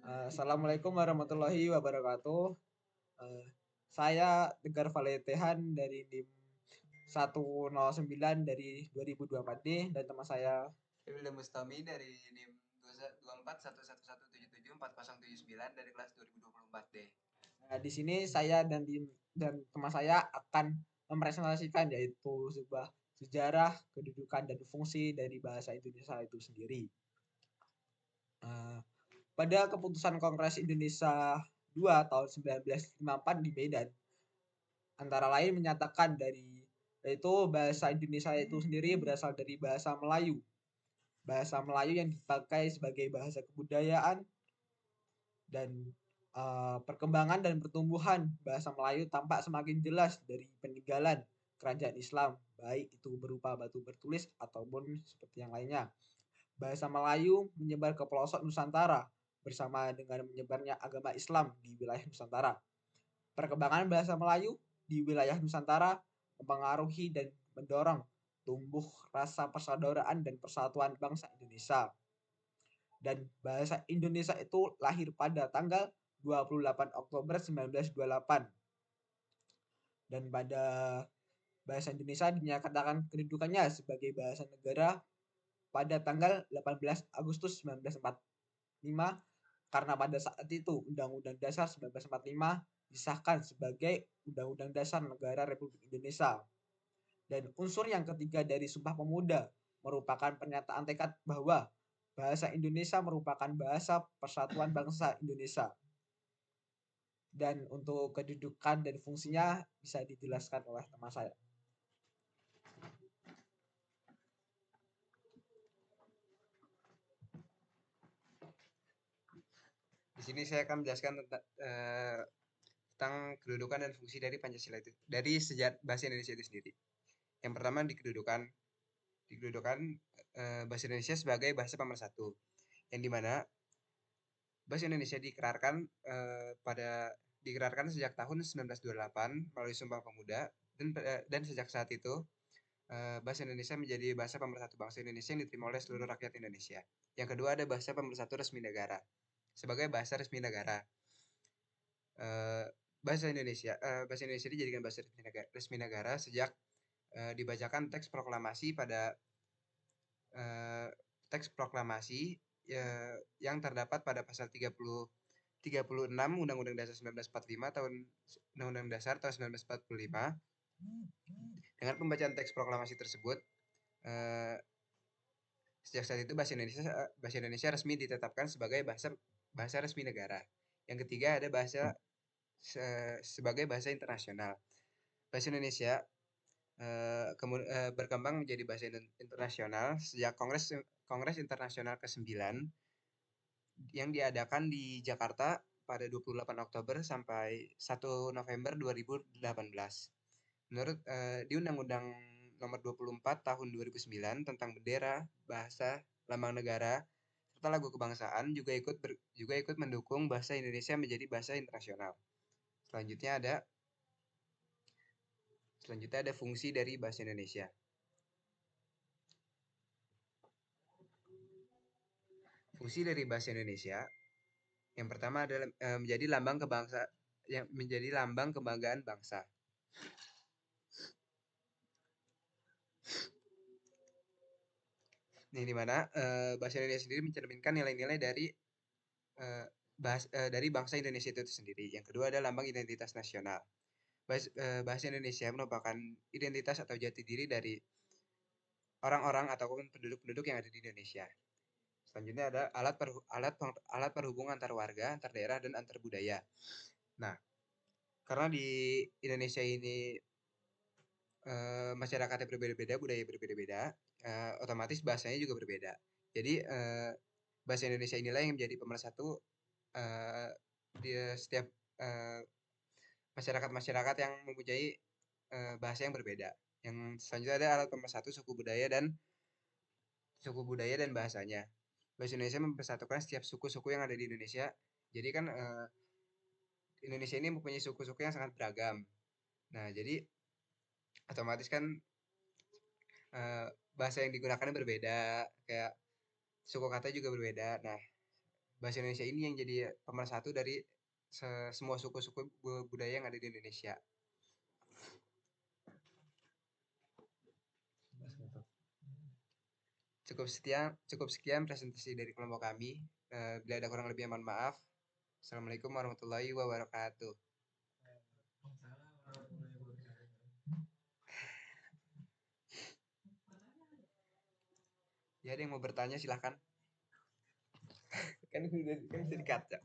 Assalamualaikum warahmatullahi wabarakatuh. Eh, saya Tegar Valetehan dari NIM 109 dari 2024D dan teman saya Hilda Mustami dari NIM 241117740079 dari kelas 2024D. di sini saya dan teman saya akan mempresentasikan yaitu sebuah sejarah, kedudukan dan fungsi dari bahasa Indonesia itu sendiri. Eh, Pada keputusan Kongres Indonesia 2 tahun 1954 di Medan, antara lain menyatakan yaitu bahasa Indonesia itu sendiri berasal dari bahasa Melayu. Bahasa Melayu yang dipakai sebagai bahasa kebudayaan dan perkembangan dan pertumbuhan bahasa Melayu tampak semakin jelas dari peninggalan kerajaan Islam, baik itu berupa batu bertulis ataupun seperti yang lainnya. Bahasa Melayu menyebar ke pelosok Nusantara bersama dengan menyebarnya agama Islam di wilayah Nusantara. Perkembangan bahasa Melayu di wilayah Nusantara mempengaruhi dan mendorong tumbuh rasa persaudaraan dan persatuan bangsa Indonesia. Dan bahasa Indonesia itu lahir pada tanggal 28 Oktober 1928. Dan pada bahasa Indonesia dinyatakan kedudukannya sebagai bahasa negara pada tanggal 18 Agustus 1945 karena pada saat itu Undang-Undang Dasar 1945 disahkan sebagai Undang-Undang Dasar Negara Republik Indonesia. Dan unsur yang ketiga dari Sumpah Pemuda merupakan pernyataan tekad bahwa bahasa Indonesia merupakan bahasa persatuan bangsa Indonesia. Dan untuk kedudukan dan fungsinya bisa dijelaskan oleh teman saya. Di sini saya akan menjelaskan tentang kedudukan dan fungsi dari Pancasila itu, dari bahasa Indonesia itu sendiri. Yang pertama di kedudukan bahasa Indonesia sebagai bahasa pemersatu, yang dimana bahasa Indonesia dikerarkan sejak tahun 1928 melalui Sumpah Pemuda dan sejak saat itu bahasa Indonesia menjadi bahasa pemersatu bangsa Indonesia yang diterima oleh seluruh rakyat Indonesia. Yang kedua ada bahasa pemersatu resmi negara. Sebagai bahasa resmi negara, bahasa Indonesia dijadikan bahasa resmi negara sejak dibacakan teks proklamasi yang terdapat pada pasal 36 Undang-Undang Dasar 1945 Undang-Undang Dasar tahun 1945. Dengan pembacaan teks proklamasi tersebut, sejak saat itu bahasa Indonesia resmi ditetapkan sebagai bahasa resmi negara. Yang ketiga ada sebagai bahasa internasional. Bahasa Indonesia berkembang menjadi bahasa internasional sejak Kongres Internasional ke-9 yang diadakan di Jakarta pada 28 Oktober sampai 1 November 2018. Menurut di Undang-Undang Nomor 24 Tahun 2009 tentang bendera, bahasa, lambang negara, serta lagu kebangsaan juga ikut mendukung bahasa Indonesia menjadi bahasa internasional. Selanjutnya ada fungsi dari bahasa Indonesia. Fungsi dari bahasa Indonesia yang pertama adalah menjadi lambang kebanggaan bangsa. Ini dimana bahasa Indonesia sendiri mencerminkan nilai-nilai dari bangsa Indonesia itu sendiri. Yang kedua adalah lambang identitas nasional. Bahasa Indonesia merupakan identitas atau jati diri dari orang-orang ataupun penduduk-penduduk yang ada di Indonesia. Selanjutnya ada alat perhubungan antar warga, antar daerah, dan antar budaya. Nah, karena di Indonesia ini masyarakatnya berbeda-beda, budaya berbeda-beda, otomatis bahasanya juga berbeda. Jadi bahasa Indonesia inilah yang menjadi pemersatu di setiap masyarakat yang mempunyai bahasa yang berbeda. Yang selanjutnya ada alat pemersatu suku budaya dan bahasanya. Bahasa Indonesia mempersatukan setiap suku-suku yang ada di Indonesia. Jadi kan Indonesia ini mempunyai suku-suku yang sangat beragam. Nah, jadi otomatis kan bahasa yang digunakan berbeda. Kayak suku kata juga berbeda. Nah, bahasa Indonesia ini yang jadi pemersatu dari semua suku-suku budaya yang ada di Indonesia. Cukup sekian presentasi dari kelompok kami. Bila ada kurang lebih, mohon maaf. Assalamualaikum warahmatullahi wabarakatuh. Ya, ada yang mau bertanya silahkan. Kan bisa dikaca.